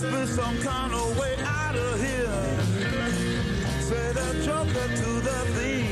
must be some kind of way out of here. Say the joker to the thief.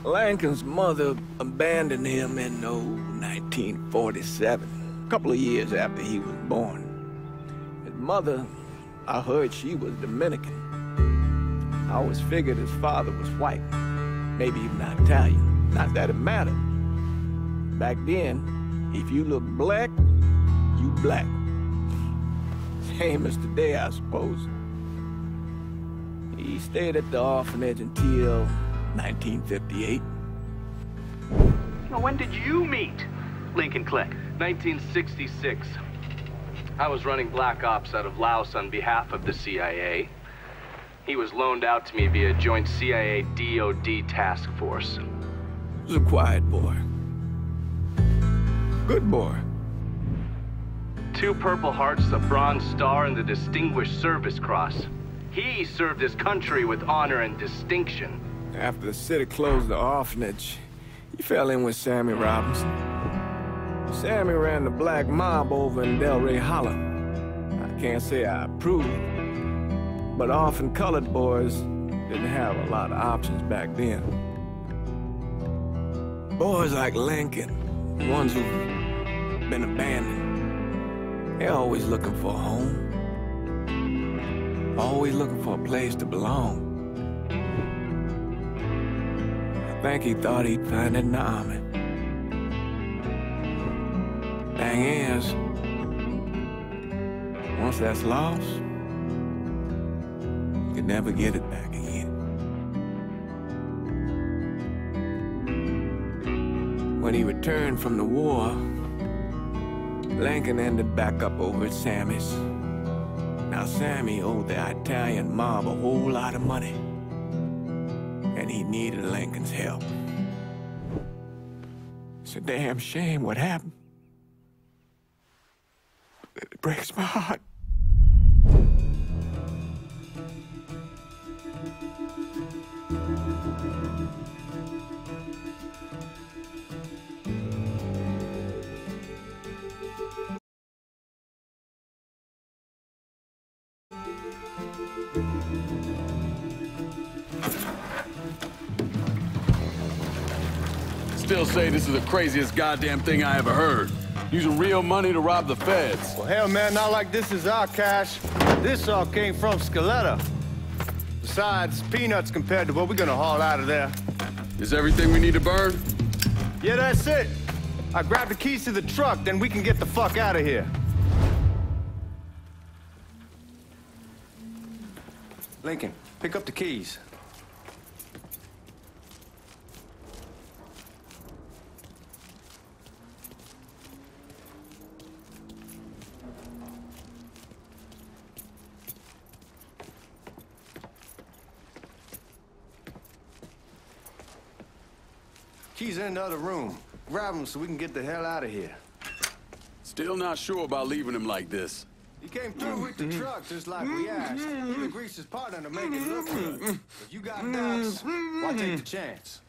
Lincoln's mother abandoned him in 1947, a couple of years after he was born. His mother, I heard she was Dominican. I always figured his father was white, maybe even Italian. Not that it mattered. Back then, if you look black, you black. Same as today, I suppose. He stayed at the orphanage until 1958. Now, when did you meet Lincoln Click? 1966. I was running black ops out of Laos on behalf of the CIA. He was loaned out to me via joint CIA-DOD task force. He was a quiet boy. Good boy. 2 Purple Hearts, a Bronze Star, and the Distinguished Service Cross. He served his country with honor and distinction. After the city closed the orphanage, he fell in with Sammy Robinson. Sammy ran the black mob over in Delray Hollow. I can't say I approved, but orphan colored boys didn't have a lot of options back then. Boys like Lincoln, ones who've been abandoned, they're always looking for a home. Always looking for a place to belong. I think he thought he'd find it in the army. Thing is, once that's lost, you can never get it back again. When he returned from the war, Lincoln ended back up over at Sammy's. Now Sammy owed the Italian mob a whole lot of money, and he needed Lincoln's help. It's a damn shame what happened. It breaks my heart. Still say this is the craziest goddamn thing I ever heard. Using real money to rob the feds. Well, hell, man, not like this is our cash. This all came from Scaletta. Besides, peanuts compared to what we're gonna haul out of there. Is everything we need to burn? Yeah, that's it. I grab the keys to the truck, then we can get the fuck out of here. Lincoln, pick up the keys. Keys in the other room. Grab them so we can get the hell out of here. Still not sure about leaving him like this. He came through with the truck just like we asked. Even greased his partner to make it look good. If you got doubts, why take the chance?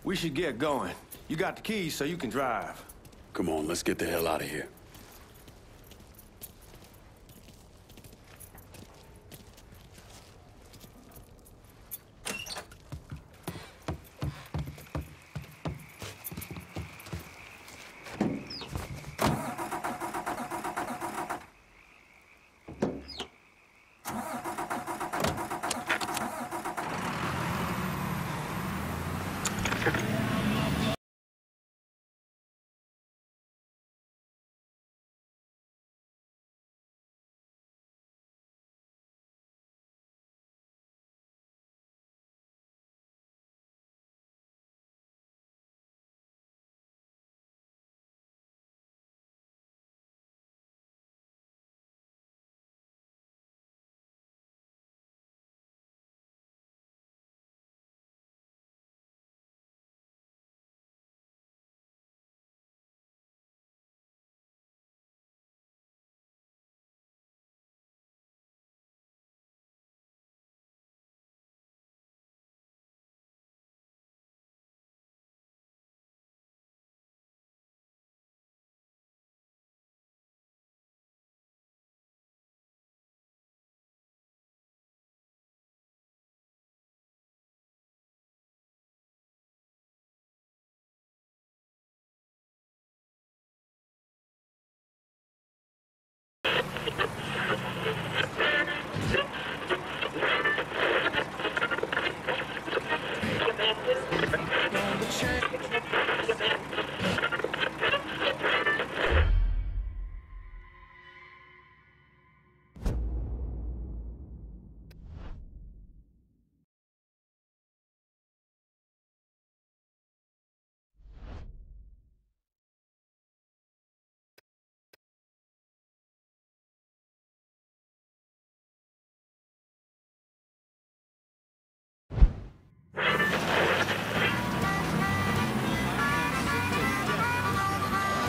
We should get going. You got the keys so you can drive. Come on, let's get the hell out of here.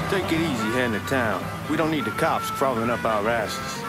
Take it easy heading to town. We don't need the cops crawling up our asses.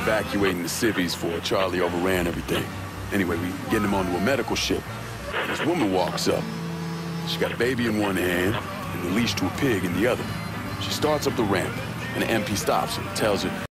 Evacuating the civvies for Charlie overran everything. Anyway, we getting him onto a medical ship. And this woman walks up. She got a baby in one hand and a leash to a pig in the other. She starts up the ramp, and the MP stops her and tells her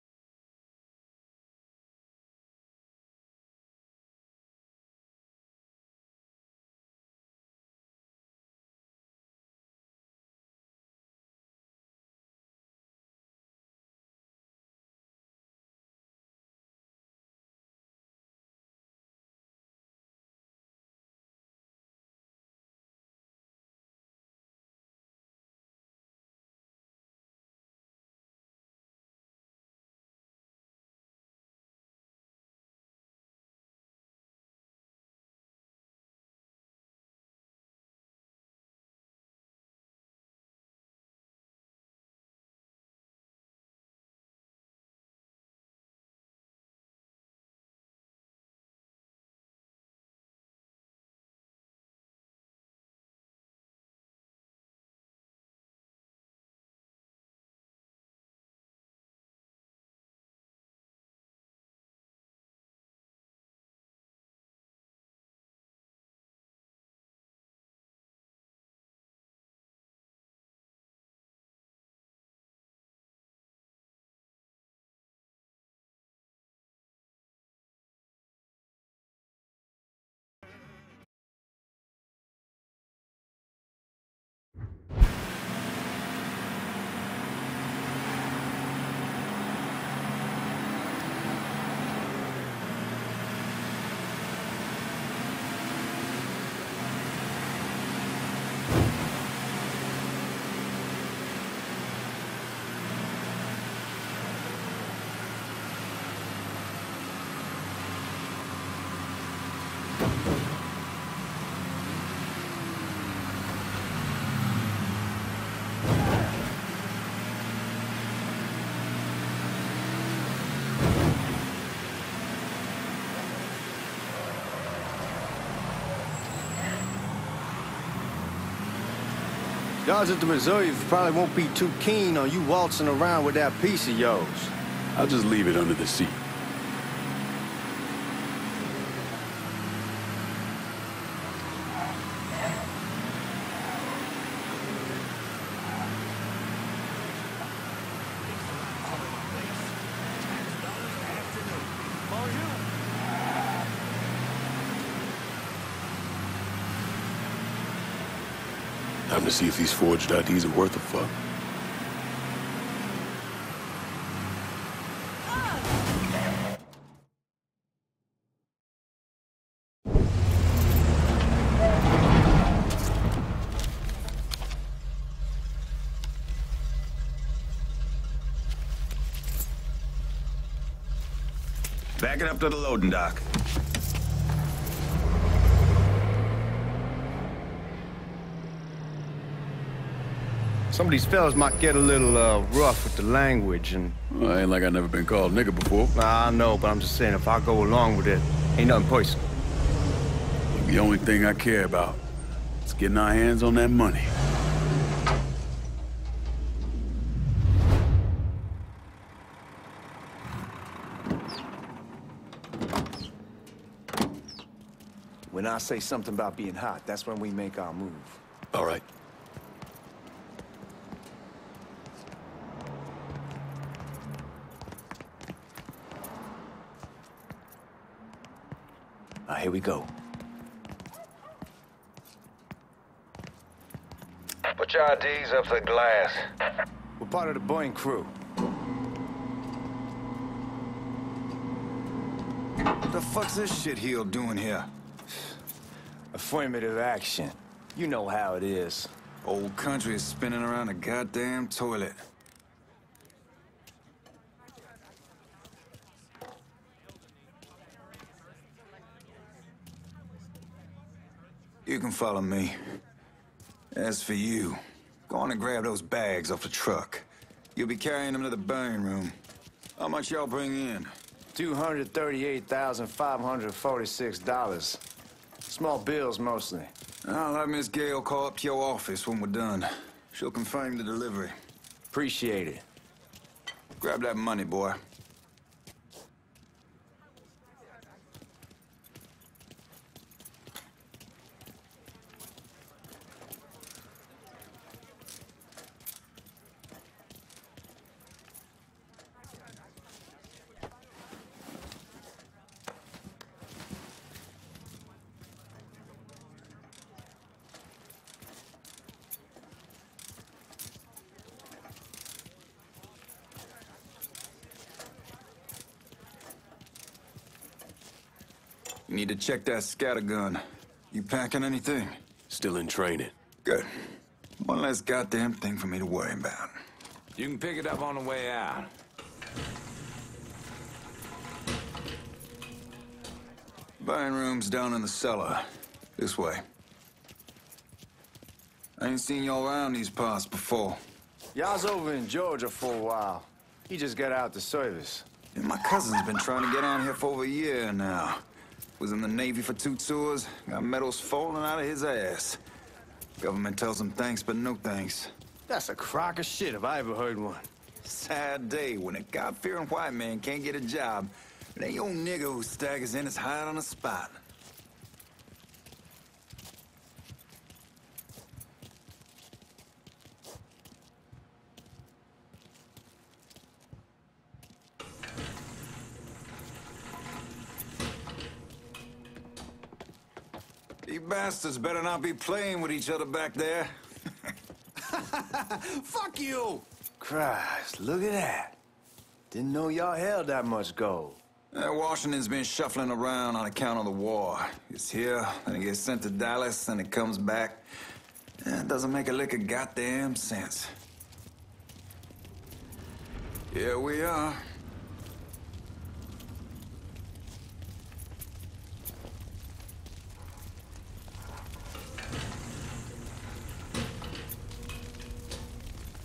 Guards at the reserve probably won't be too keen on you waltzing around with that piece of yours. I'll just leave it under the seat. Time to see if these forged IDs are worth a fuck. Back it up to the loading dock. Some of these fellas might get a little rough with the language and... Well, ain't like I never been called nigga before. Nah, I know, but I'm just saying if I go along with it, ain't nothing personal. The only thing I care about is getting our hands on that money. When I say something about being hot, that's when we make our move. All right. Here we go. Put your IDs up to the glass. We're part of the Boeing crew. What the fuck's this shitheel doing here? Affirmative action. You know how it is. Old country is spinning around a goddamn toilet. You can follow me. As for you, go on and grab those bags off the truck. You'll be carrying them to the burn room. How much y'all bring in? $238,546. Small bills, mostly. I'll have Miss Gale call up to your office when we're done. She'll confirm the delivery. Appreciate it. Grab that money, boy. You need to check that scattergun. You packing anything? Still in training. Good. One less goddamn thing for me to worry about. You can pick it up on the way out. Buying room's down in the cellar. This way. I ain't seen y'all around these parts before. Y'all's over in Georgia for a while. He just got out the service. And my cousin's been trying to get down here for over a year now. Was in the Navy for 2 tours, got medals falling out of his ass. Government tells him thanks, but no thanks. That's a crock of shit if I ever heard one. Sad day when a God-fearing white man can't get a job. It ain't your nigga who staggers in his hide on the spot. You bastards better not be playing with each other back there. Fuck you! Christ, look at that. Didn't know y'all held that much gold. Washington's been shuffling around on account of the war. It's here, then it gets sent to Dallas, then it comes back. It doesn't make a lick of goddamn sense. Here we are.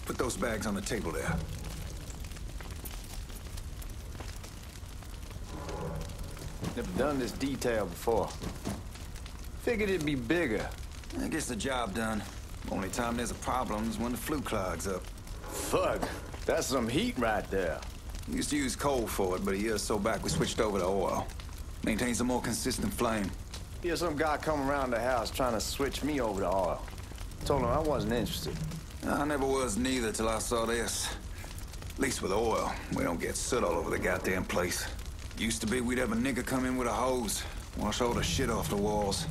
Put those bags on the table there. Never done this detail before. Figured it'd be bigger. That gets the job done. Only time there's a problem is when the flue clogs up. Fuck, that's some heat right there. We used to use coal for it, but a year or so back we switched over to oil. Maintains a more consistent flame. Here's some guy come around the house trying to switch me over to oil. Told him I wasn't interested. I never was neither till I saw this. At least with oil, we don't get soot all over the goddamn place. Used to be we'd have a nigger come in with a hose, wash all the shit off the walls.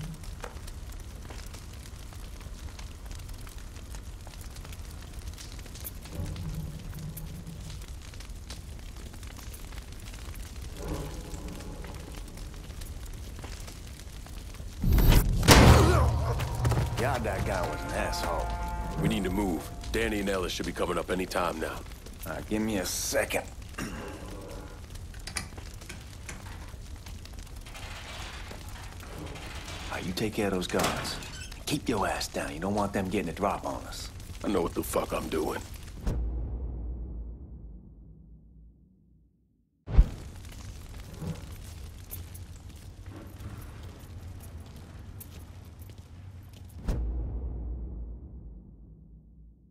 God, that guy was an asshole. We need to move. Danny and Ellis should be coming up any time now. Give me a second. You take care of those guards. Keep your ass down. You don't want them getting a drop on us. I know what the fuck I'm doing.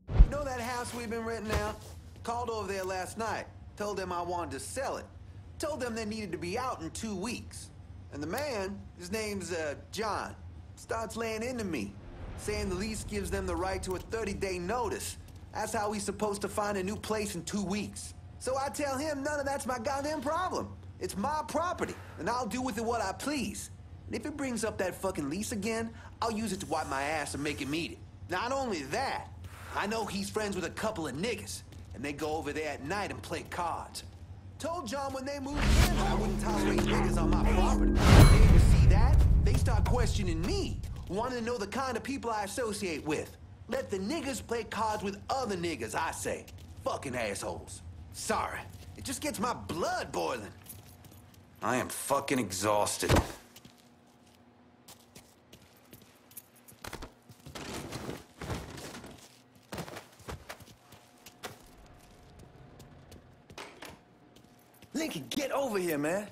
You know that house we've been renting out? Called over there last night. Told them I wanted to sell it. Told them they needed to be out in 2 weeks. And the man, his name's, John, starts laying into me, saying the lease gives them the right to a 30-day notice. That's how he's supposed to find a new place in 2 weeks. So I tell him none of that's my goddamn problem. It's my property, and I'll do with it what I please. And if it brings up that fucking lease again, I'll use it to wipe my ass and make him eat it. Not only that, I know he's friends with a couple of niggas, and they go over there at night and play cards. Told John when they moved in that I wouldn't tolerate niggas on my property. They ever see that, they start questioning me, wanting to know the kind of people I associate with. Let the niggas play cards with other niggas, I say. Fucking assholes. Sorry, it just gets my blood boiling. I am fucking exhausted. Lincoln, get over here, man.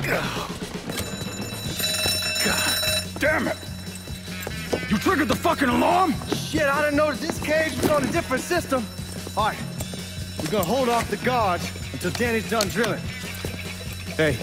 God damn it! You triggered the fucking alarm? Shit, I didn't notice this cage was on a different system. All right, we're gonna hold off the guards until Danny's done drilling. Hey,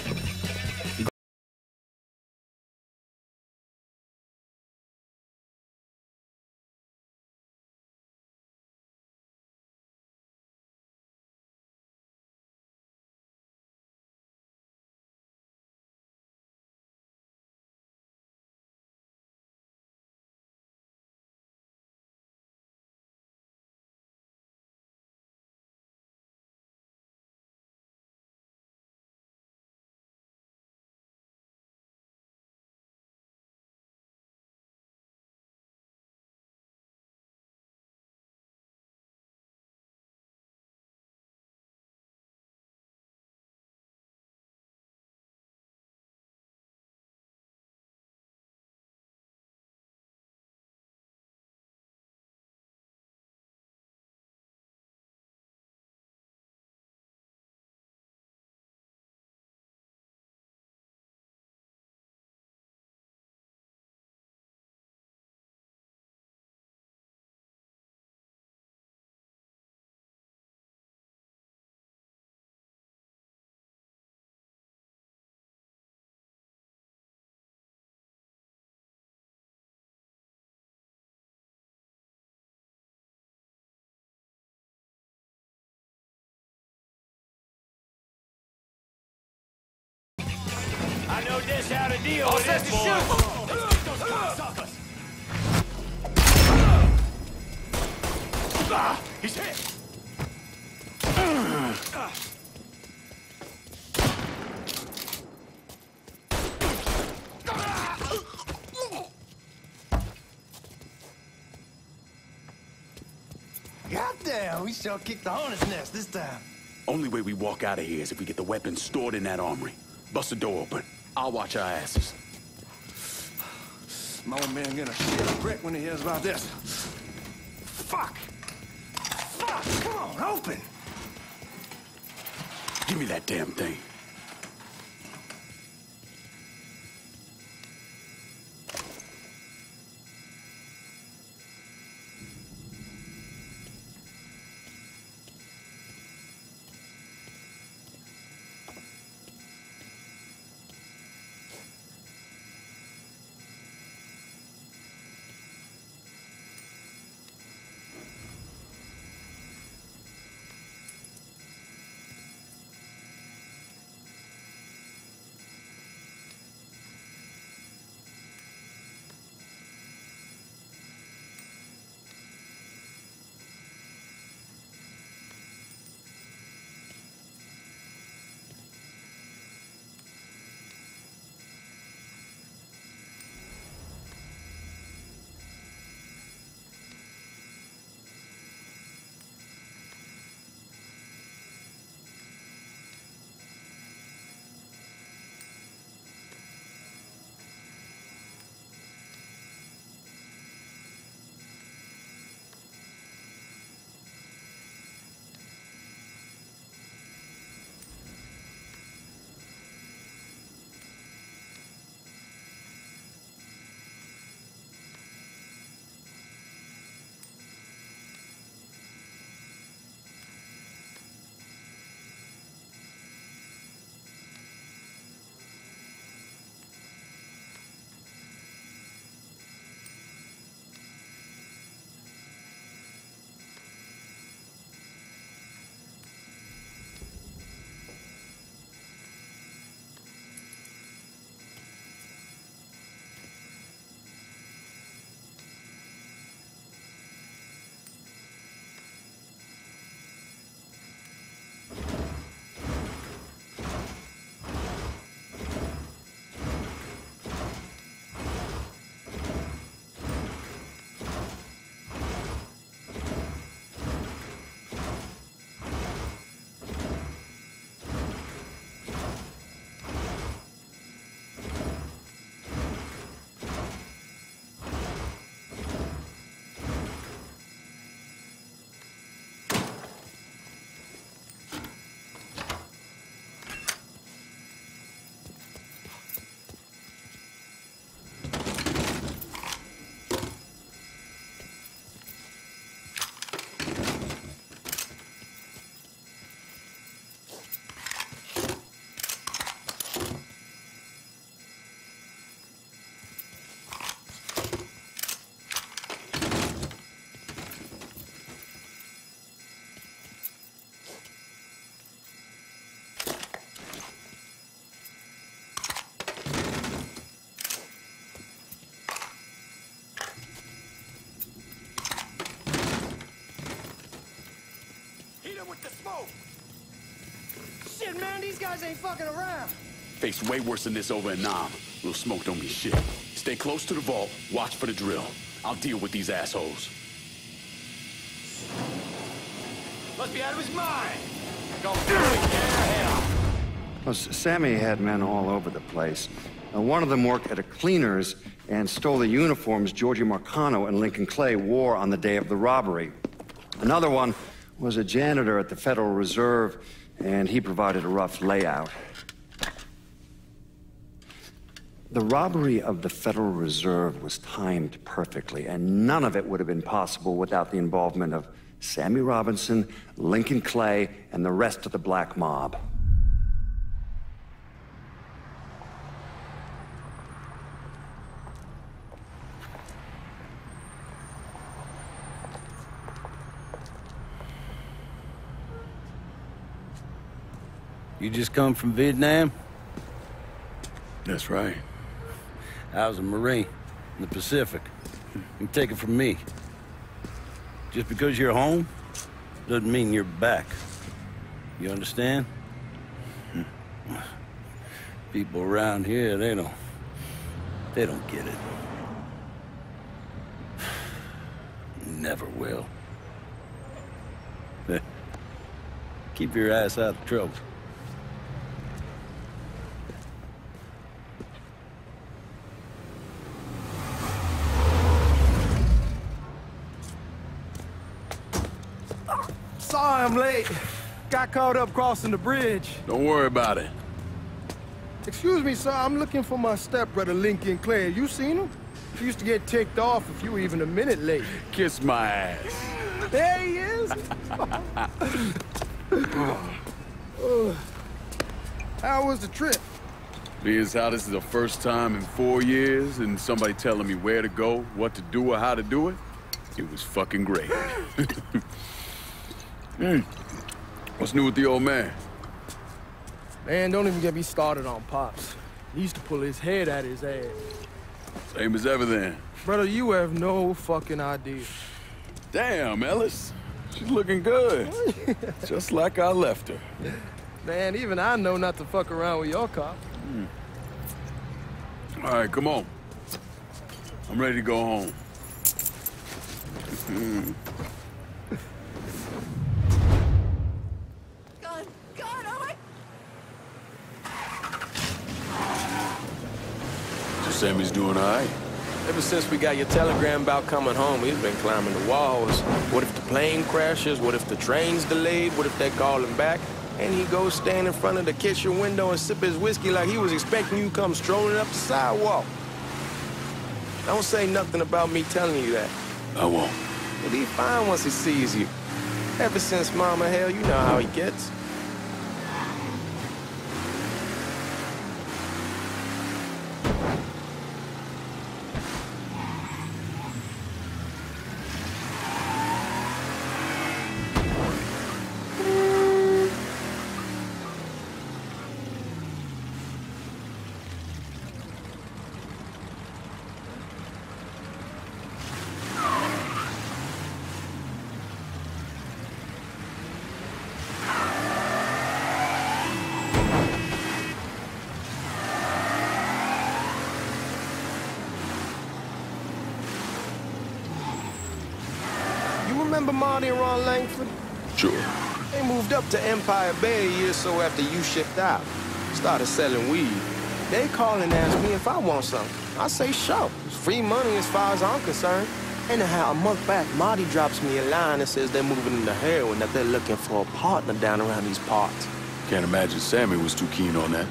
fast, boy. He's hit! Goddamn, we sure kicked the hornet's nest this time. Only way we walk out of here is if we get the weapons stored in that armory. Bust the door open. I'll watch our asses. My old man gonna shit a brick when he hears about this. Fuck! Fuck! Come on, open! Give me that damn thing. With the smoke! Shit, man, these guys ain't fucking around. Face way worse than this over in Nam. Little smoke don't mean shit. Stay close to the vault. Watch for the drill. I'll deal with these assholes. Must be out of his mind. Go Well, Sammy had men all over the place. One of them worked at a cleaner's and stole the uniforms Georgie Marcano and Lincoln Clay wore on the day of the robbery. Another one was a janitor at the Federal Reserve, and he provided a rough layout. The robbery of the Federal Reserve was timed perfectly, and none of it would have been possible without the involvement of Sammy Robinson, Lincoln Clay, and the rest of the black mob. You just come from Vietnam? That's right. I was a Marine in the Pacific. You take it from me. Just because you're home doesn't mean you're back. You understand? People around here, they don't get it. Never will. Keep your ass out of trouble. Sorry I'm late. Got caught up crossing the bridge. Don't worry about it. Excuse me, sir. I'm looking for my stepbrother, Lincoln Clay. You seen him? He used to get ticked off if you were even a minute late. Kiss my ass. There he is. How was the trip? Being as how this is the first time in 4 years and somebody telling me where to go, what to do, or how to do it, it was fucking great. What's new with the old man? Man, don't even get me started on Pops. He used to pull his head out his ass. Same as ever then. Brother, you have no fucking idea. Damn, Ellis. She's looking good. Just like I left her. Man, even I know not to fuck around with your cop. All right, come on. I'm ready to go home. So Sammy's doing all right? Ever since we got your telegram about coming home, he's been climbing the walls. What if the plane crashes? What if the train's delayed? What if they call him back? And he goes stand in front of the kitchen window and sip his whiskey like he was expecting you to come strolling up the sidewalk. Don't say nothing about me telling you that. I won't. He'll be fine once he sees you. Ever since Mama, hell, you know how he gets. Remember Marty and Ron Langford? Sure. They moved up to Empire Bay a year or so after you shipped out. Started selling weed. They call and ask me if I want something. I say sure. It's free money as far as I'm concerned. Anyhow, a month back, Marty drops me a line that says they're moving into heroin, that they're looking for a partner down around these parts. Can't imagine Sammy was too keen on that.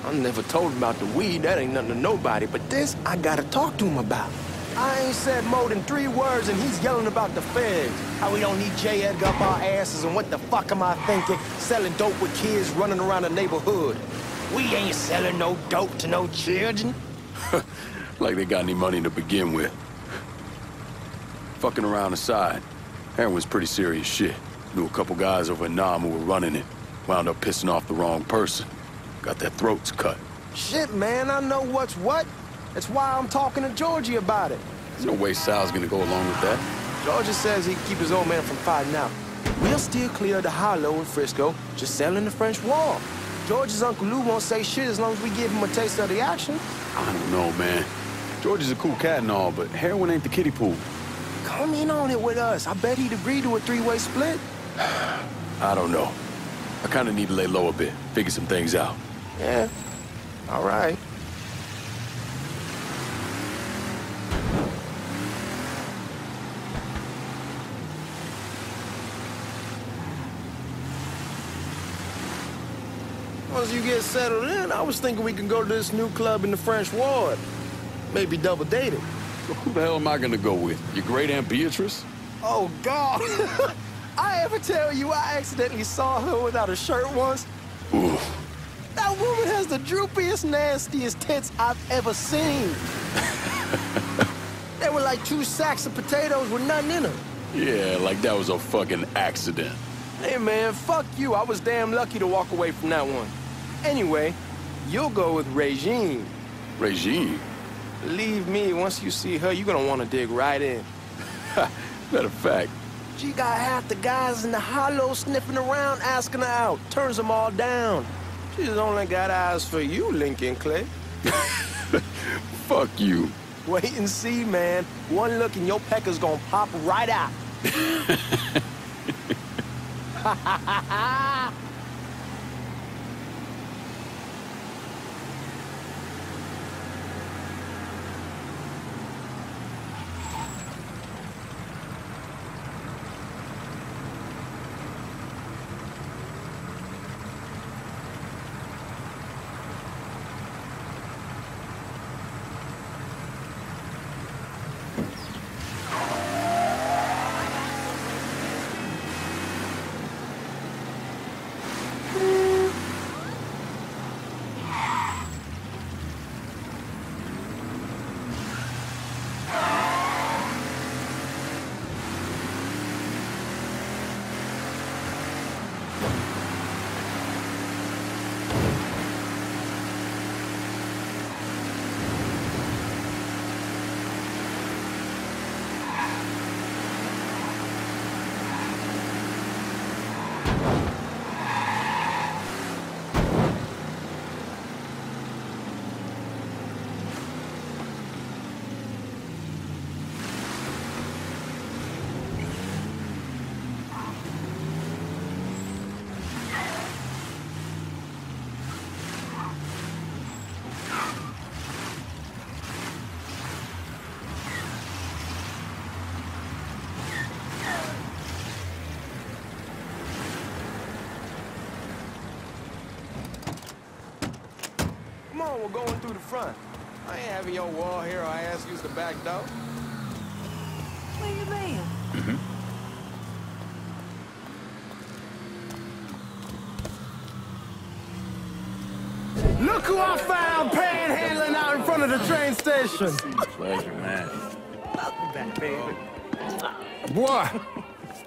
I never told him about the weed. That ain't nothing to nobody. But this, I gotta talk to him about. I ain't said more than 3 words and he's yelling about the feds. How we don't need J. Edgar up our asses and what the fuck am I thinking? Selling dope with kids running around the neighborhood. We ain't selling no dope to no children. Like they got any money to begin with. Fucking around aside, heroin's pretty serious shit. Knew a couple guys over in Nam who were running it. Wound up pissing off the wrong person. Got their throats cut. Shit, man, I know what's what. That's why I'm talking to Georgie about it. There's no way Sal's gonna go along with that. Georgie says he can keep his old man from fighting out. We'll still clear the hollow in Frisco, just selling the French Wall. George's Uncle Lou won't say shit as long as we give him a taste of the action. I don't know, man. George is a cool cat and all, but heroin ain't the kiddie pool. Come in on it with us. I bet he'd agree to a 3-way split. I don't know. I kind of need to lay low a bit, figure some things out. Yeah, all right. Once you get settled in, I was thinking we could go to this new club in the French Ward. Maybe double date it. So who the hell am I gonna go with? Your great Aunt Beatrice? Oh, God. I ever tell you I accidentally saw her without a shirt once? Ooh. That woman has the droopiest, nastiest tits I've ever seen. They were like 2 sacks of potatoes with nothing in them. Yeah, like that was a fucking accident. Hey, man, fuck you. I was damn lucky to walk away from that one. Anyway, you'll go with Regine. Regine? Believe me, once you see her, you're gonna want to dig right in. Matter of fact. She got half the guys in the hollow sniffing around asking her out. Turns them all down. She's only got eyes for you, Lincoln Clay. Fuck you. Wait and see, man. One look and your pecker's gonna pop right out. Come on, we're going through the front. I ain't having your wall here or I ask use the back door. Where you been? Look who I found panhandling out in front of the train station. Pleasure, man. Welcome back, baby. Boy,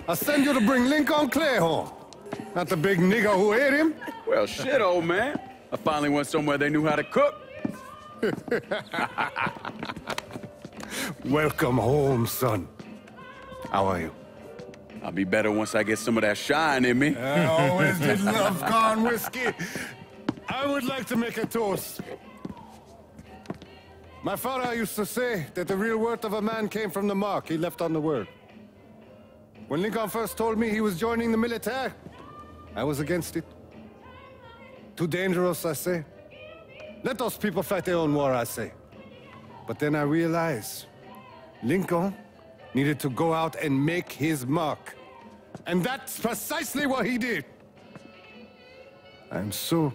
I send you to bring Lincoln Clay home. Not the big nigga who ate him. Well, shit, old man. I finally went somewhere they knew how to cook. Welcome home, son. How are you? I'll be better once I get some of that shine in me. I always did love corn whiskey. I would like to make a toast. My father used to say that the real worth of a man came from the mark he left on the world. When Lincoln first told me he was joining the military, I was against it. Too dangerous, I say. Let those people fight their own war, I say. But then I realized Lincoln needed to go out and make his mark. And that's precisely what he did. I'm so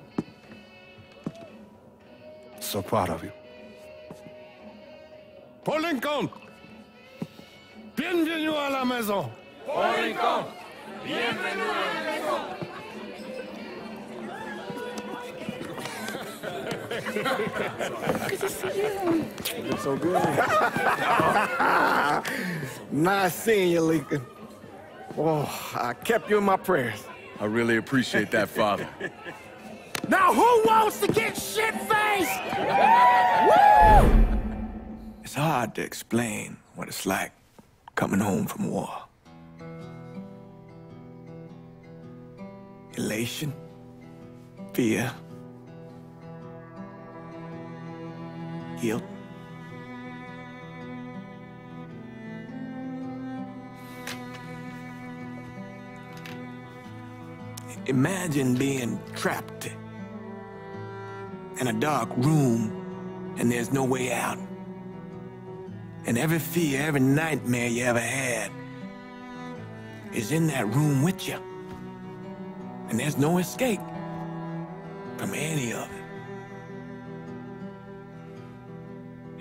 proud of you. Paul Lincoln! Bienvenue à la maison! Paul Lincoln! Bienvenue à la maison! Good to see you. You look so good. Nice seeing you, Lincoln. Oh, I kept you in my prayers. I really appreciate that, Father. Now who wants to get shit-faced? It's hard to explain what it's like coming home from war. Elation, fear, guilt. Imagine being trapped in a dark room and there's no way out. And every fear, every nightmare you ever had is in that room with you. And there's no escape from any of it.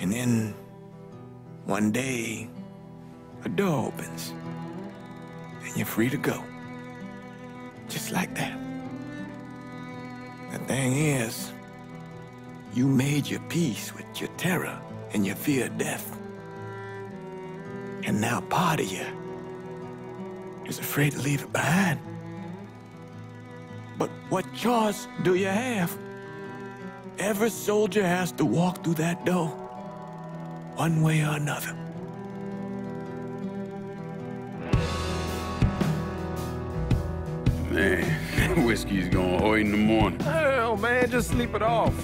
And then one day, a door opens and you're free to go. Just like that. The thing is, you made your peace with your terror and your fear of death. And now part of you is afraid to leave it behind. But what choice do you have? Every soldier has to walk through that door. one way or another. Man, whiskey's gonna hoy in the morning. Hell, man, just sleep it off.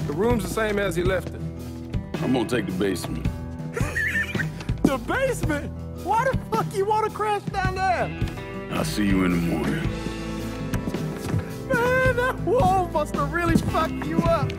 The room's the same as he left it. I'm gonna take the basement. The basement? Why the fuck you want to crash down there? I'll see you in the morning. Man, that wall must have really fucked you up.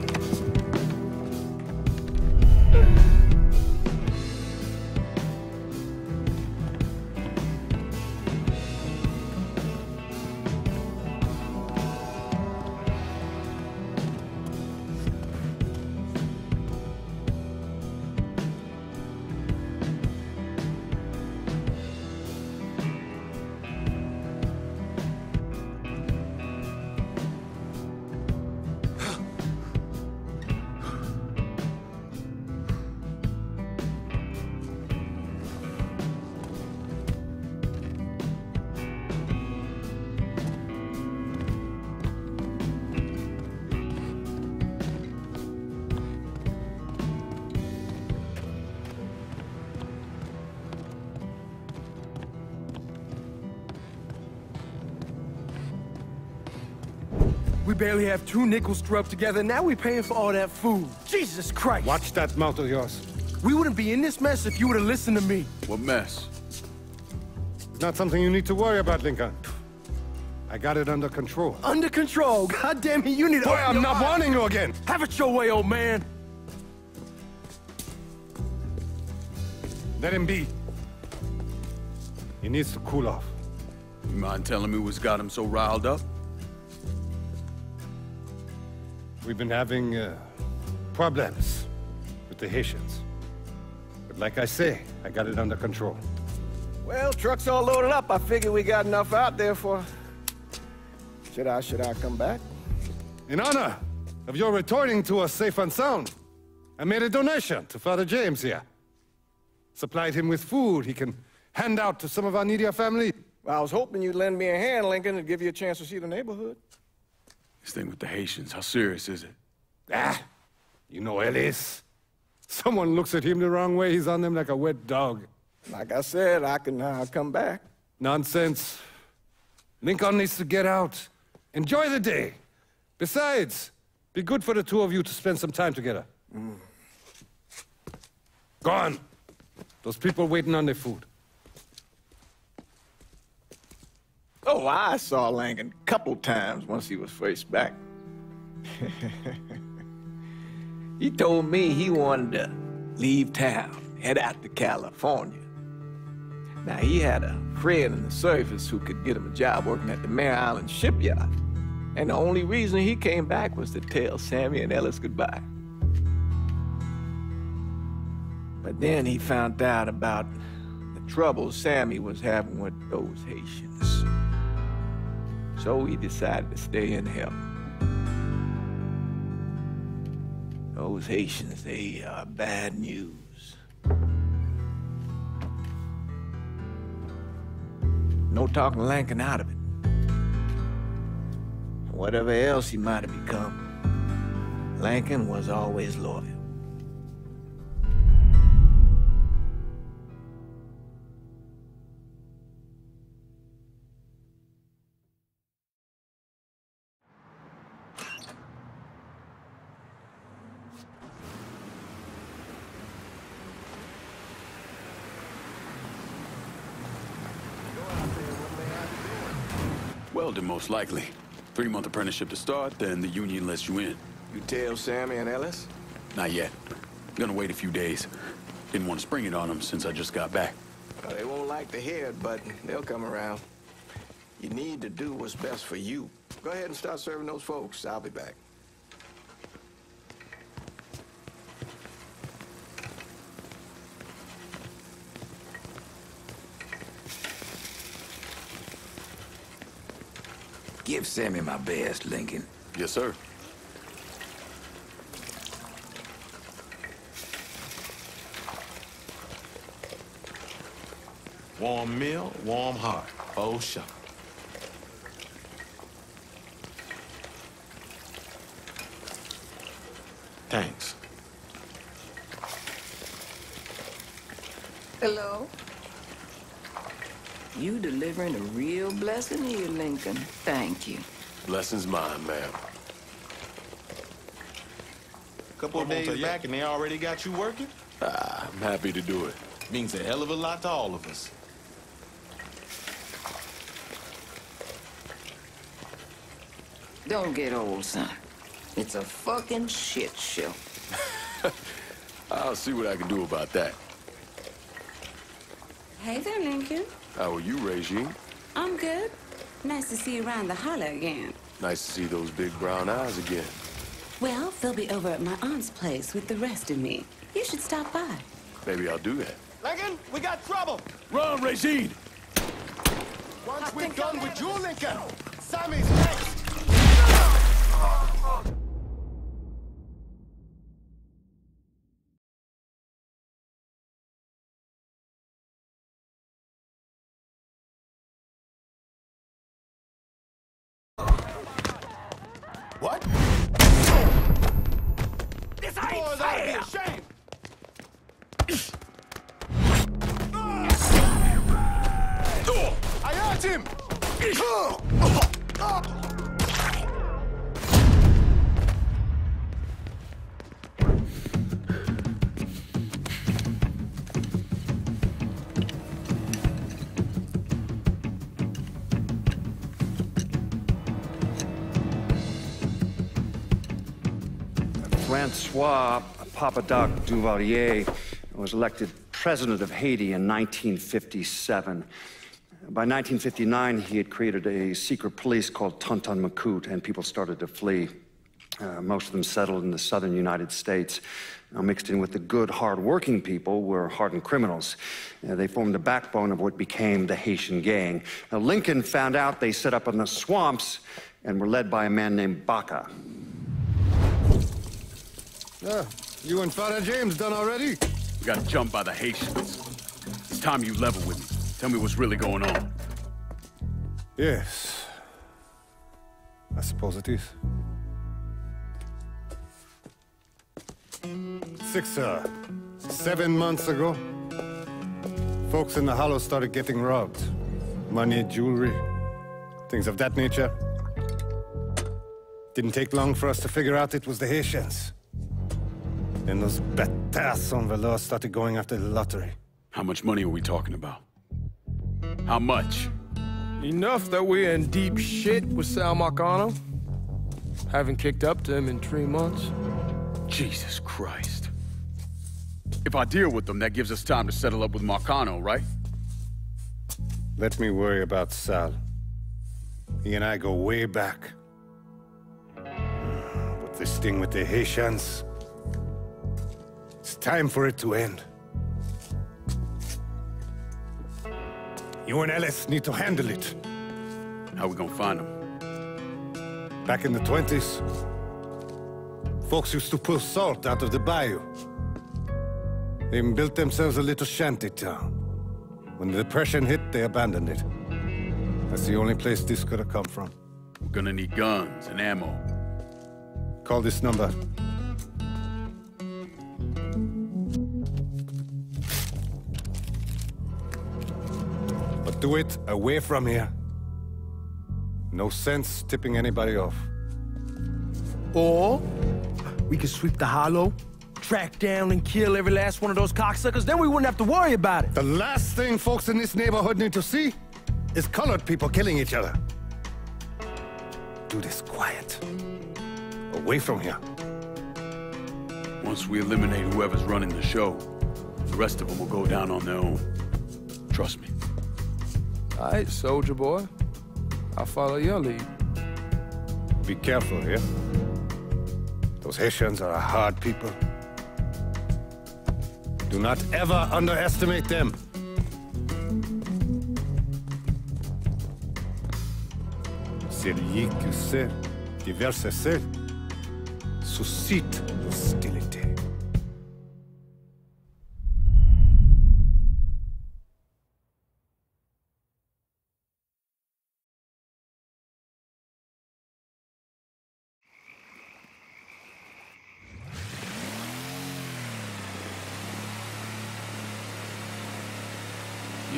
We barely have 2 nickels to rub together, now we paying for all that food. Jesus Christ! Watch that mouth of yours. We wouldn't be in this mess if you would have listened to me. What mess? It's not something you need to worry about, Lincoln. I got it under control. Under control? God damn it, you need to... Boy, I'm not warning you again! Have it your way, old man! Let him be. He needs to cool off. You mind telling me what's got him so riled up? We've been having problems with the Haitians. But like I say, I got it under control. Well, truck's all loaded up. I figure we got enough out there for... Should I come back? In honor of your returning to us safe and sound, I made a donation to Father James here. Supplied him with food he can hand out to some of our needier family. Well, I was hoping you'd lend me a hand, Lincoln, and give you a chance to see the neighborhood. This thing with the Haitians, how serious is it? Ah, you know Ellis. Someone looks at him the wrong way, he's on them like a wet dog. Like I said, I can come back. Nonsense. Lincoln needs to get out. Enjoy the day. Besides, be good for the two of you to spend some time together. Go on. Those people waiting on their food. Oh, I saw Lincoln a couple times once he was first back. He told me he wanted to leave town, head out to California. Now, he had a friend in the service who could get him a job working at the Mare Island shipyard. And the only reason he came back was to tell Sammy and Ellis goodbye. But then he found out about the trouble Sammy was having with those Haitians. So he decided to stay and help. Those Haitians, they are bad news. No talking Lincoln out of it. Whatever else he might have become, Lincoln was always loyal. Welding, most likely. 3-month apprenticeship to start, then the union lets you in. You tell Sammy and Ellis? Not yet. Gonna wait a few days. Didn't want to spring it on them since I just got back. Well, they won't like to hear it, but they'll come around. You need to do what's best for you. Go ahead and start serving those folks. I'll be back. Give Sammy my best, Lincoln. Yes, sir. Warm meal, warm heart. Oh, sure. Thanks. Hello. You delivering a real blessing here, Lincoln. Thank you. Blessing's mine, ma'am. Couple of days back and they already got you working? I'm happy to do it. Means a hell of a lot to all of us. Don't get old, son. It's a fucking shit show. I'll see what I can do about that. Hey there, Lincoln. How are you, Regine? I'm good. Nice to see you around the holler again. Nice to see those big brown eyes again. Well, they'll be over at my aunt's place with the rest of me. You should stop by. Maybe I'll do that. Lincoln, we got trouble! Run, Regine! Once we're done with you, Lincoln, Sammy's next! What? This ain't fair! Shame! I hurt him! Francois Papadoc Duvalier was elected president of Haiti in 1957. By 1959, he had created a secret police called Tonton Macoute, and people started to flee. Most of them settled in the southern United States. Now, mixed in with the good, hard-working people were hardened criminals. They formed the backbone of what became the Haitian gang. Now, Lincoln found out they set up in the swamps and were led by a man named Baca. You and Father James done already? We got jumped by the Haitians. It's time you level with me. Tell me what's really going on. Yes. I suppose it is. 7 months ago, folks in the Hollow started getting robbed. Money, jewelry, things of that nature. Didn't take long for us to figure out it was the Haitians. Then those bâtards on velours started going after the lottery. How much money are we talking about? How much? Enough that we're in deep shit with Sal Marcano. Haven't kicked up to him in 3 months. Jesus Christ. If I deal with them, that gives us time to settle up with Marcano, right? Let me worry about Sal. He and I go way back. But this thing with the Haitians... it's time for it to end. You and Ellis need to handle it. How we gonna find them? Back in the 20s, folks used to pull salt out of the bayou. They even built themselves a little shanty town. When the Depression hit, they abandoned it. That's the only place this could have come from. We're gonna need guns and ammo. Call this number. But do it away from here. No sense tipping anybody off. Or we could sweep the Hollow, track down and kill every last one of those cocksuckers, then we wouldn't have to worry about it. The last thing folks in this neighborhood need to see is colored people killing each other. Do this quiet. Away from here. Once we eliminate whoever's running the show, the rest of them will go down on their own. Trust me. All right, soldier boy. I'll follow your lead. Be careful here. Those Haitians are a hard people. Do not ever underestimate them. Celui qui sait diverser suscite hostilité.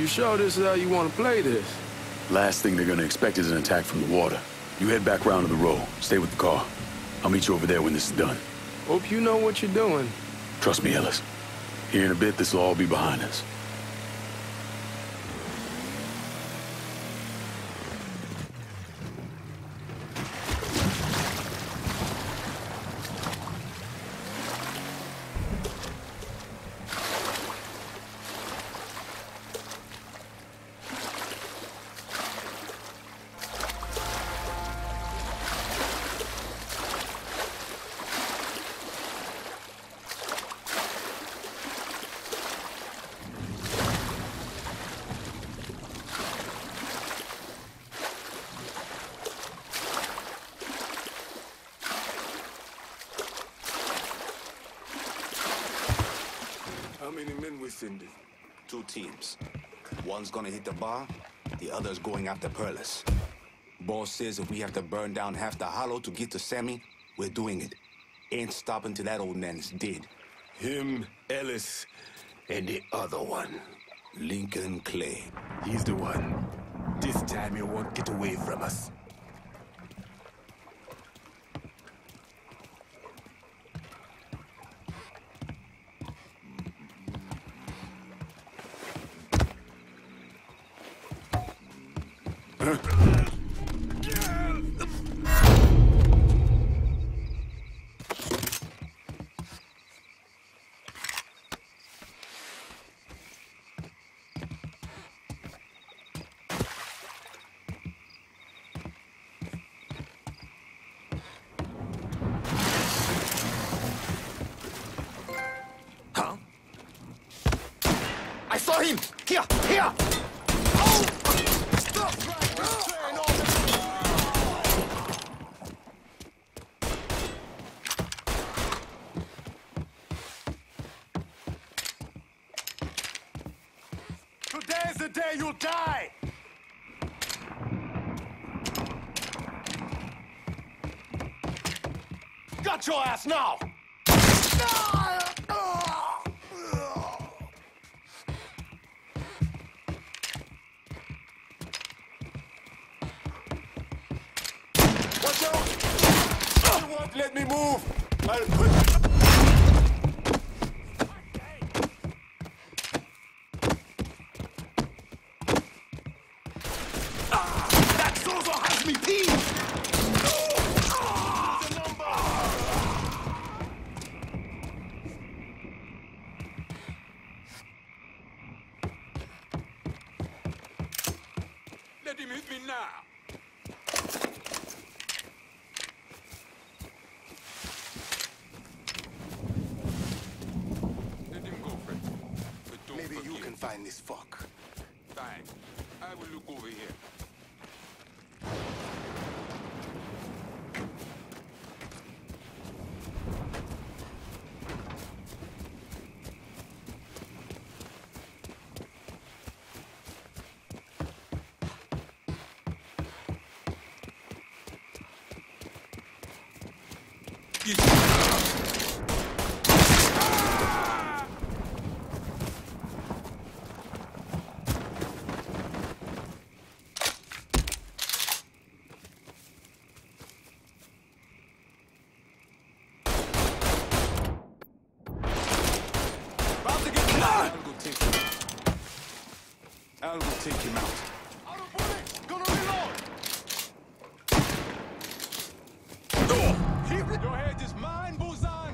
You sure this is how you want to play this? Last thing they're gonna expect is an attack from the water. You head back round to the row. Stay with the car. I'll meet you over there when this is done. Hope you know what you're doing. Trust me, Ellis. Here in a bit, this will all be behind us. How many men we sending? 2 teams. One's gonna hit the bar, the other's going after Perlis. Boss says if we have to burn down half the hollow to get to Sammy, we're doing it. Ain't stopping till that old man is dead. Him, Ellis, and the other one. Lincoln Clay. He's the one. This time he won't get away from us. I saw him! Here! Here! Today's the day you die! Got your ass now! Watch out! You won't let me move! I'll put... That Zozo has me peeved! Let him hit me now. Let him go, Fred. But don't Maybe forget. you can find this fuck. Fine. I will look over here. I'll go take him out. Out of bullets! Gonna reload! Your head is mine, Busan!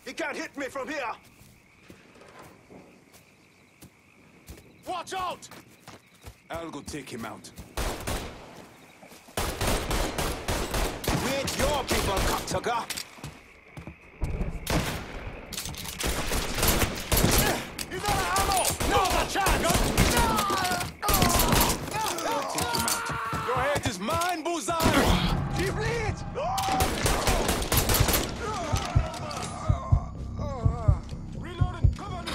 He can't hit me from here! Watch out! I'll go take him out. We ain't your people, cocksucker! He's out of ammo! No, the chance! Your head is mine, Busan! He bleeds! Reloading, cover me!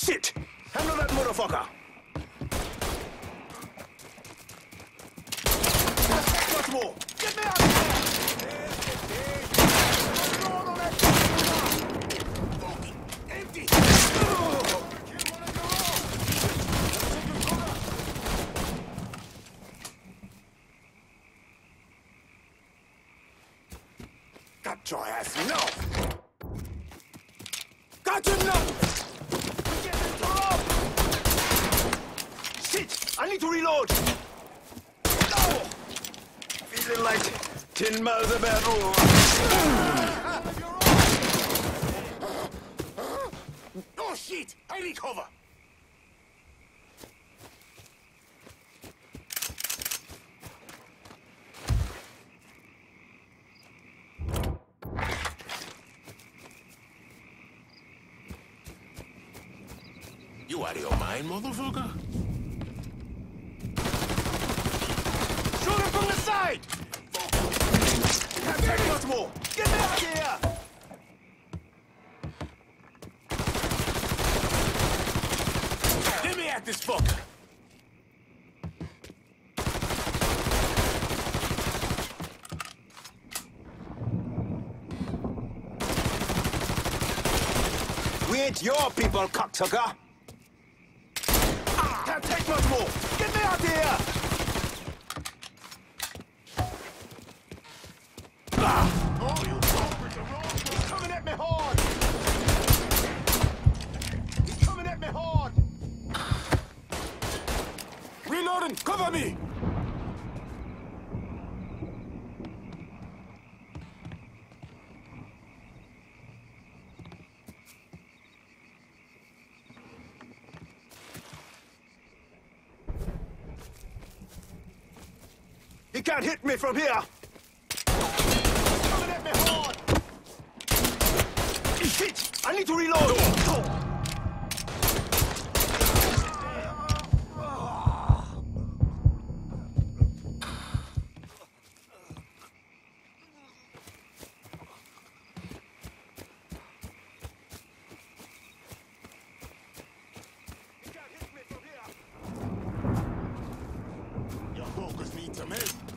Shit! Handle that motherfucker! Much more! Get me out of here! Empty! Got your ass now! Got you now! Shit! I need to reload! No! Feeling like 10 miles about oh shit! I need cover! You out of your mind, motherfucker? Shoot him from the side! Can't take much more! Get me out of here! Let me at this fucker! We ain't your people, cocksucker! Can't take much more! Get me out of here! Oh, you he's coming at me hard! He's coming at me hard! Reloading! Cover me! He can't hit me from here! Coming at me hard! Shit! I need to reload!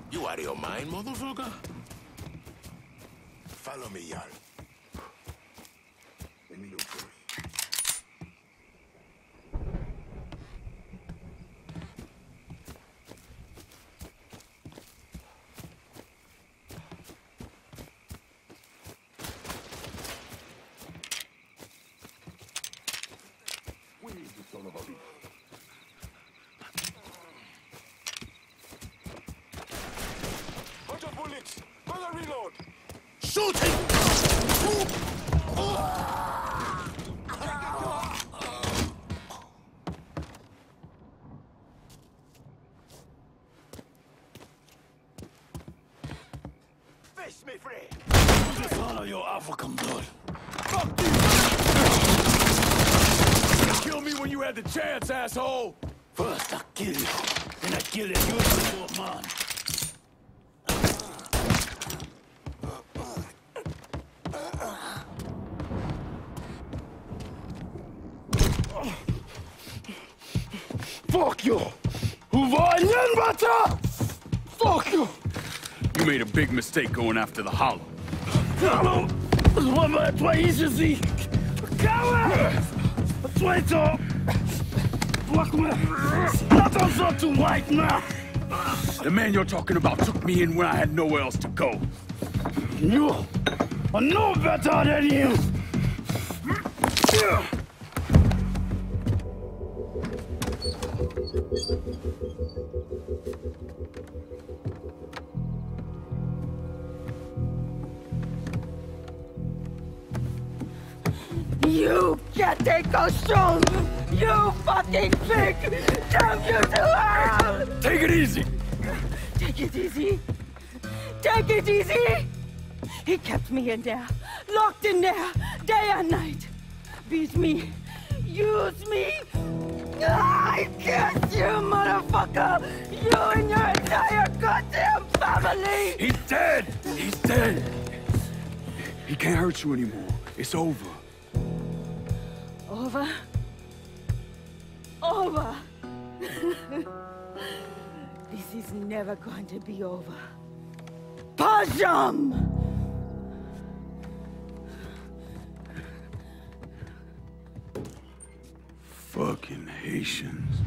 You out of your mind, motherfucker? Follow me, y'all. Let me look first. Where is the son of a bitch? Bullets! Gonna reload! Shoot him! Fish me free! Just follow your African blood. Fuck you! Kill me when you had the chance, asshole! First I kill you, then I kill you before man. Fuck you! Fuck you! You made a big mistake going after the Hollow. The man you're talking about took me in when I had nowhere else to go. You are no better than him! You can't take us strong! You fucking pig! Damn you to hell! Take it easy! Take it easy! Take it easy! He kept me in there, locked in there, day and night. Beat me, use me. I kiss you, motherfucker! You and your entire goddamn family! He's dead! He's dead! He can't hurt you anymore. It's over. Over? over. This is never going to be over. Pajam! Fucking Haitians.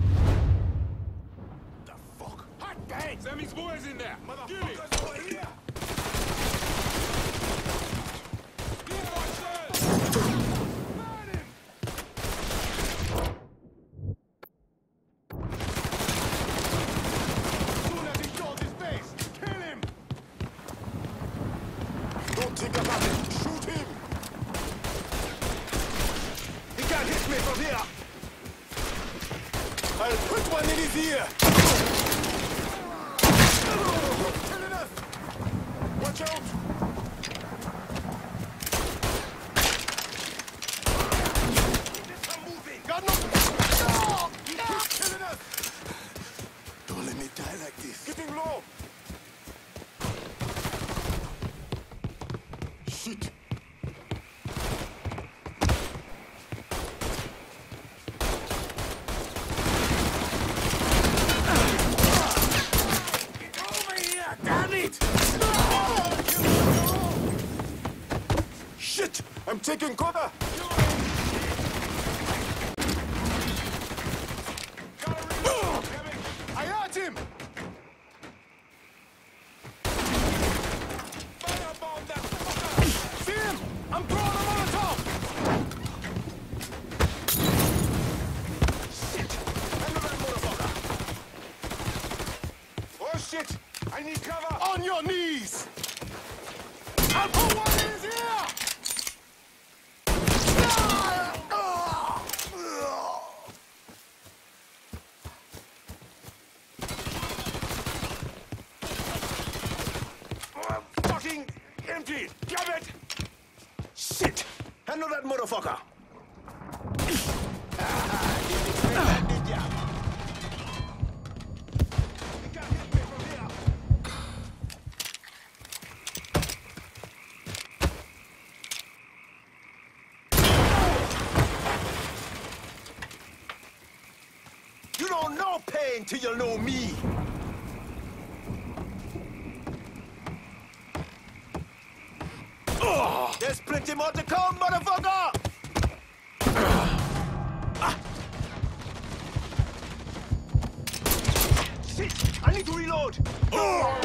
The fuck? Hot bang! Sammy's boys in there! Motherfuckers over here! Don't think about it. Shoot him. He can't hit me from here. I'll put one in his ear. Killing us. Watch out. Got no. No! He keeps killing us. Don't let me die like this. Get him low. Shit. Over here, damn it! Shit! I'm taking cover! I hurt him! Firebomb that fucker! See him! I'm throwing a Molotov! Shit! Handle that motherfucker! Oh shit! I need cover! On your knees! I'll put one in his ear! Fucking empty! Damn it! Shit! Handle that motherfucker! You don't know pain till you know me! There's plenty more to come, motherfucker! Shit! I need to reload! Oh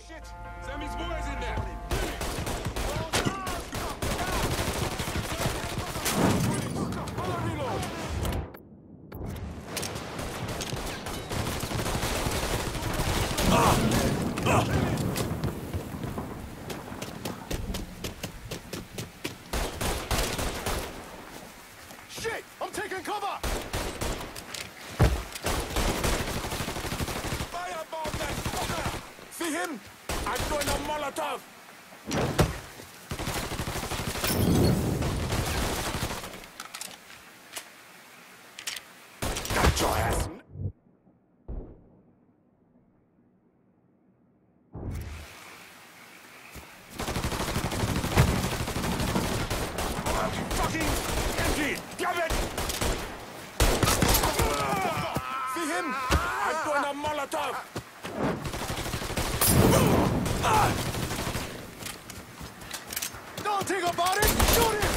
shit! Sammy's boys in there! Shit! I'm taking cover! Firebomb that fucker! See him? I'm doing a Molotov! Got your ass! Fucking empty! Damn it! See him? I'm doing a Molotov! Don't think about it! Shoot him!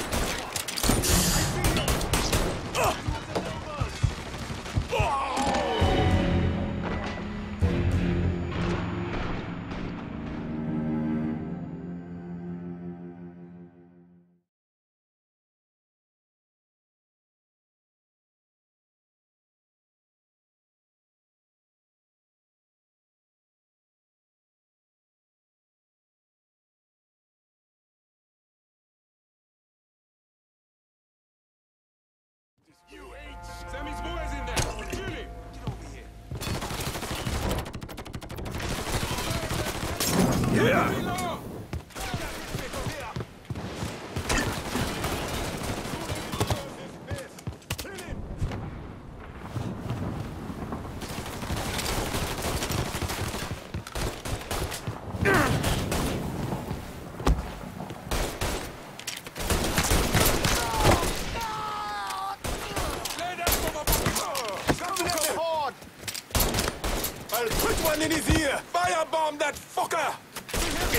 I'll put one in his ear! Firebomb that fucker! I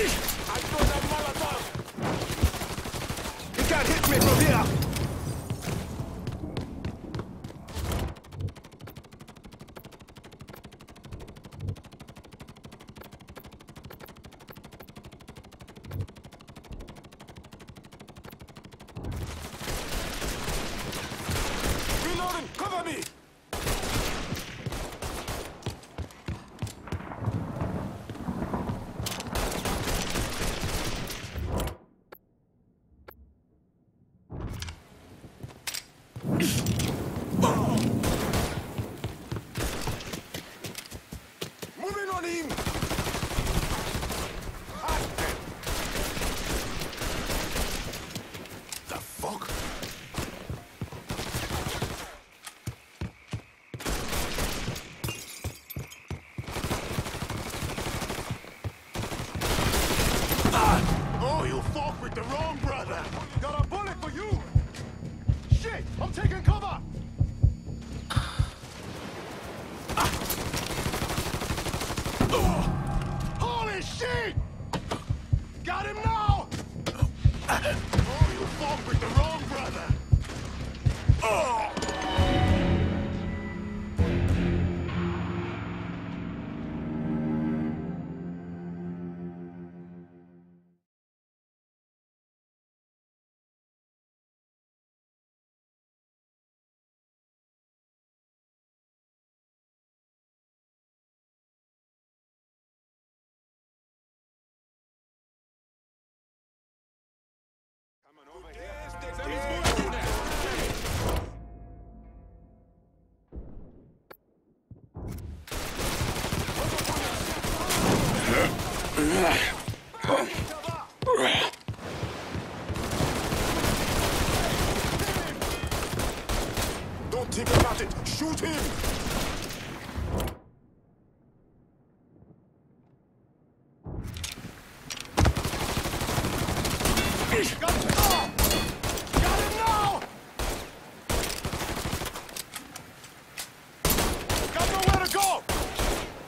throw that Molotov! He can't hit me from here! Reloading! Cover me! Moving on him! The fuck? Oh, you fought with the wrong brother! Got a bullet for you! Shit! I'm taking cover! Holy shit! Got him now! Oh, you fought with the wrong brother! Oh! Don't think about it! Shoot him! Got him now! Got him now! Got nowhere to go!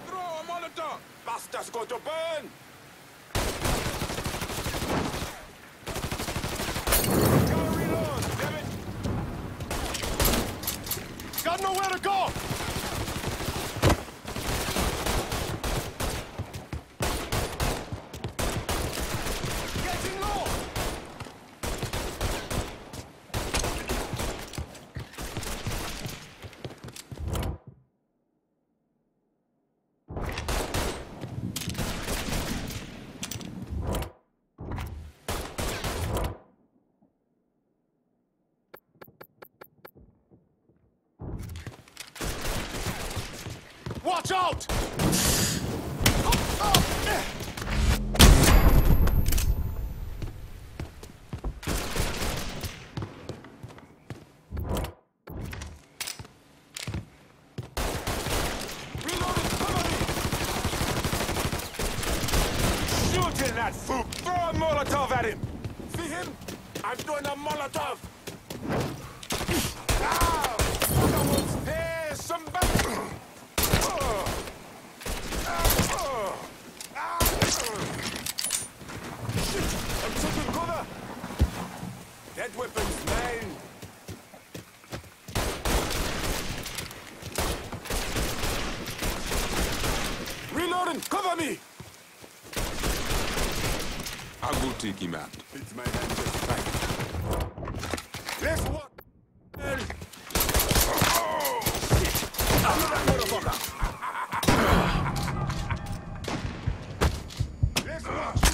Throw a Molotov! Bastard's going to burn! Gotta reload, damn it! Got nowhere to go! Getting low! Watch out! Shooting that fool! Throw a Molotov at him! See him? I'm doing a Molotov! Ow! Hey, somebody! I'm taking cover! That weapon's mine! Reloading! Cover me! I'll go take him out. It's my hand just fine. Let's walk! Oh, shit! Another motherfucker! Let's watch!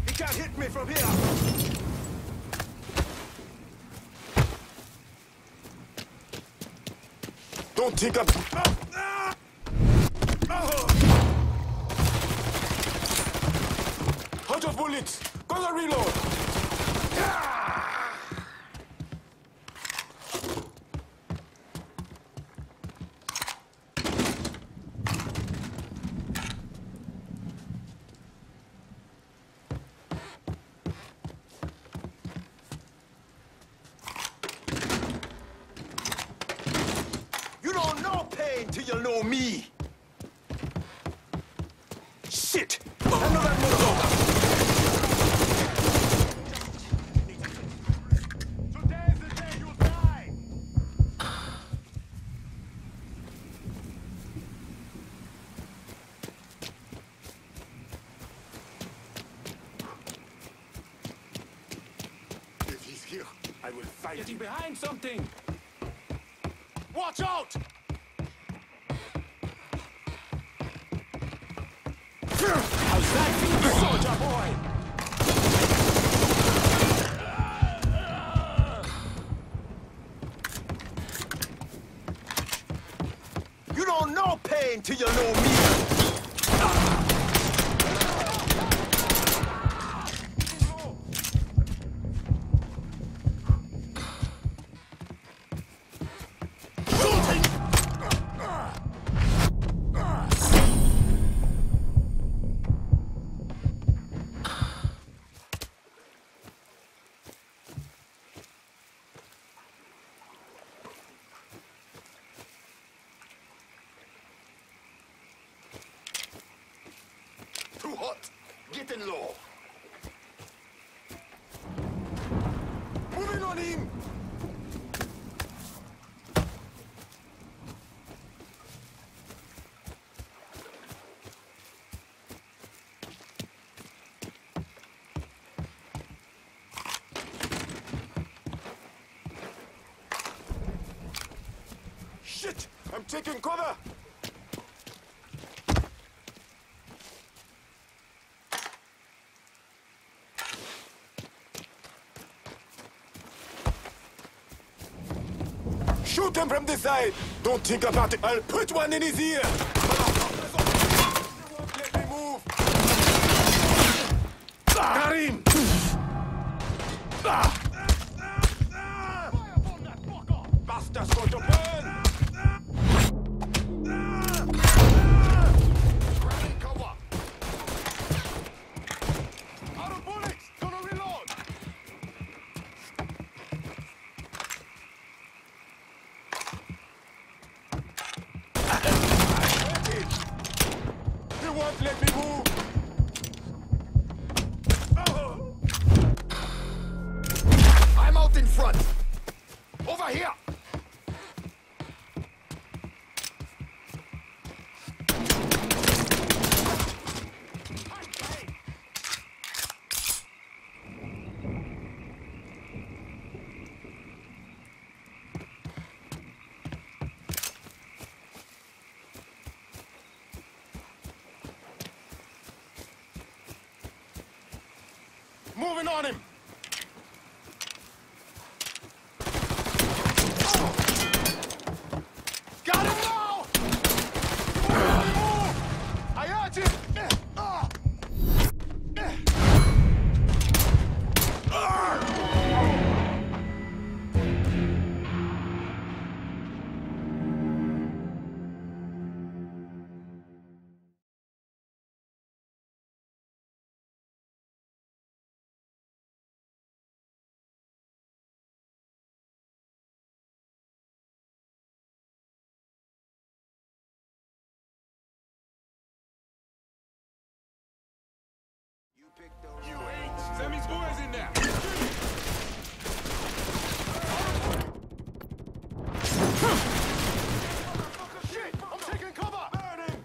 He can't hit me from here! Don't think I'm... bullets. Gonna reload. You don't know pain till you know me. Shit! Handle that motherfucker! Today's the day you die! If he's here, I will fight him. Getting behind something! Watch out! How's that feel, soldier boy? You don't know pain till you know me. Too hot. Getting low. Moving on him. Shit! I'm taking cover. Shoot him from the side! Don't think about it. I'll put one in his ear! They won't let me move! Got him! Bastard's going to burn! Grabbing cover! Out of bullets! Gonna reload! He won't let me move! Oh. I'm out in front! Over here! Moving on him! Got him now! Move! I hurt him! You ain't! Sammy's boys in there! Shit! I'm taking cover! Burn him!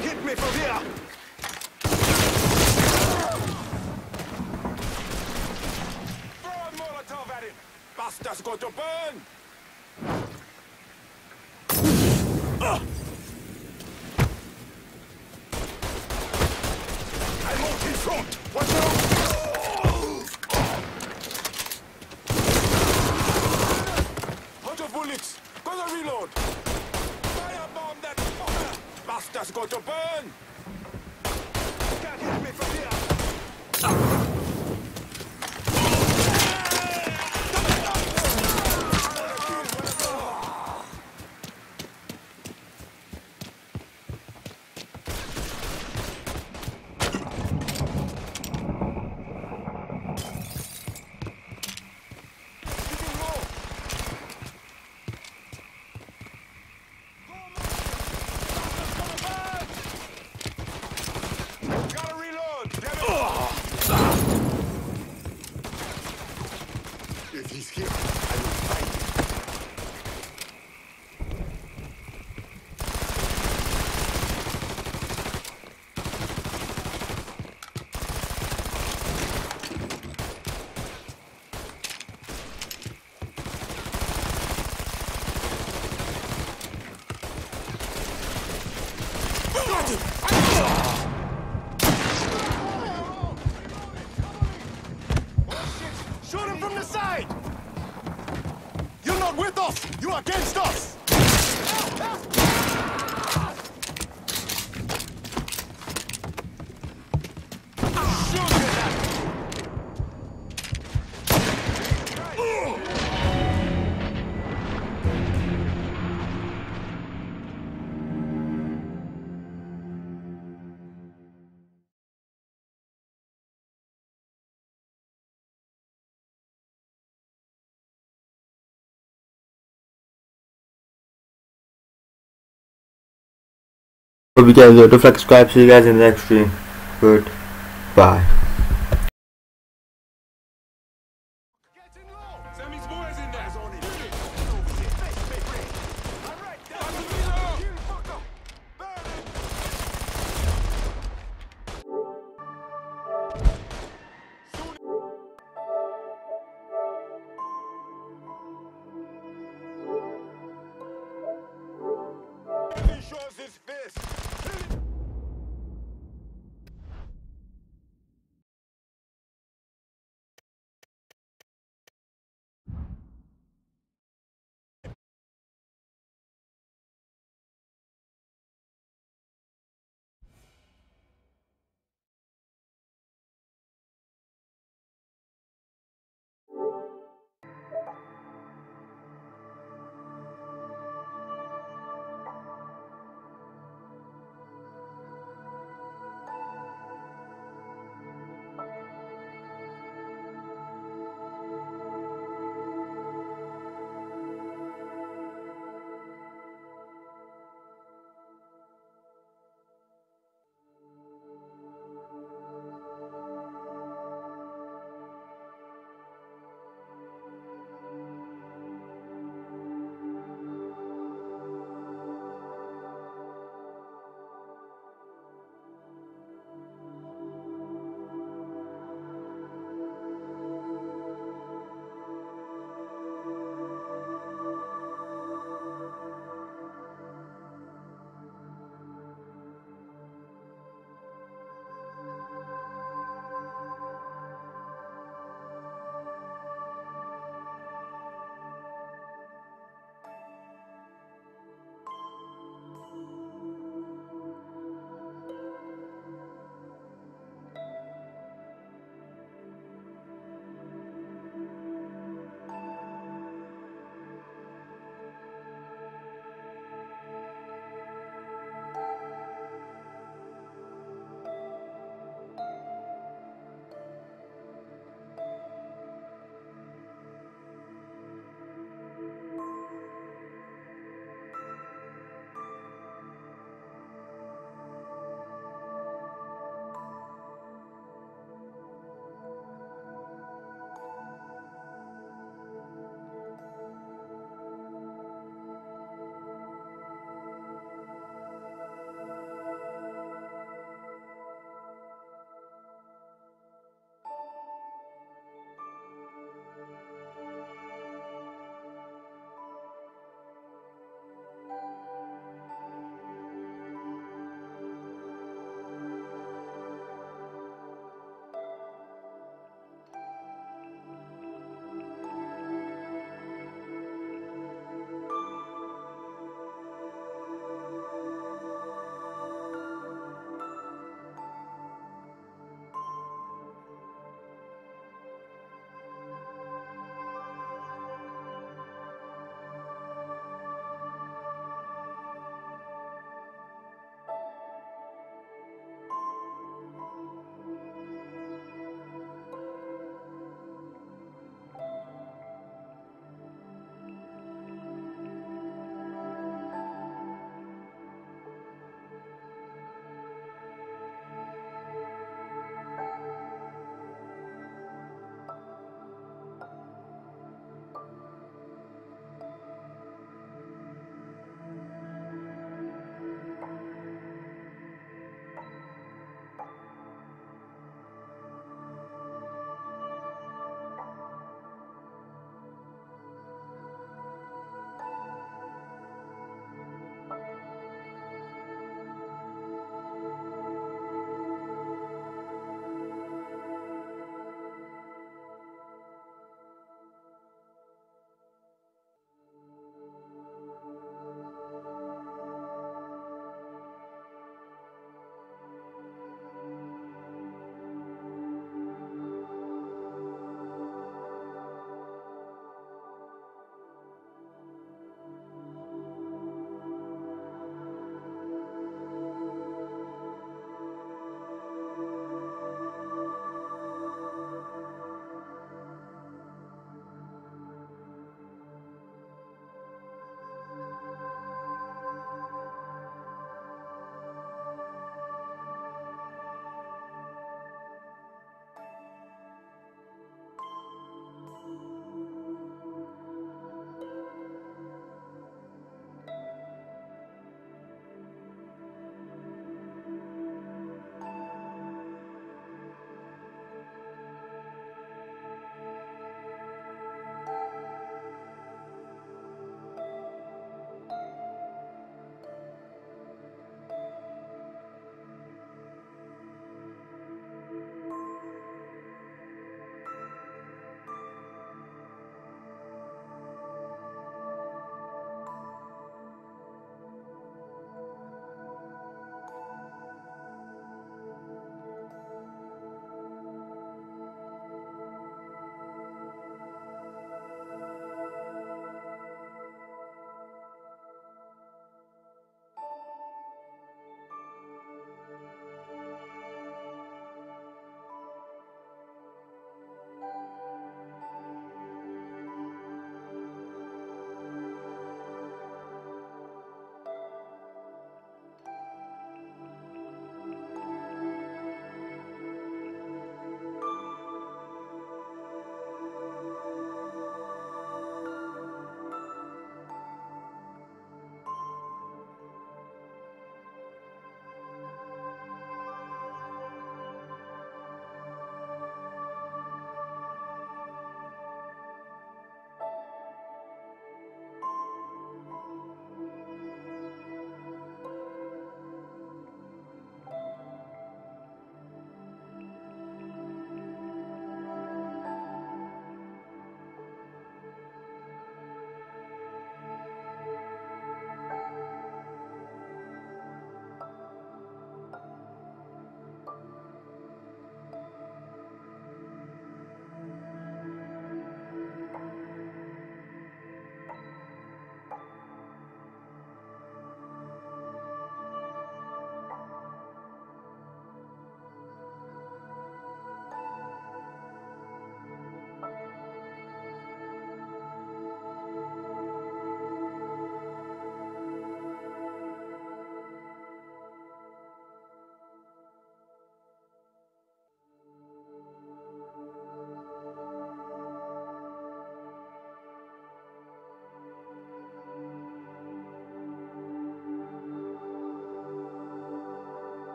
Hit me from here! Throw a Molotov at him! Bastard's going to burn! I'm out in front. Watch out! Out of bullets. Gonna reload. Firebomb that fucker. Bastard's going to burn. Can't hit me from here. If he's here, I will find him. Got him! Shoot him from the side! You're not with us! You're against us! Shoot him! Hope you guys enjoyed. Don't forget to subscribe. See you guys in the next stream. Goodbye.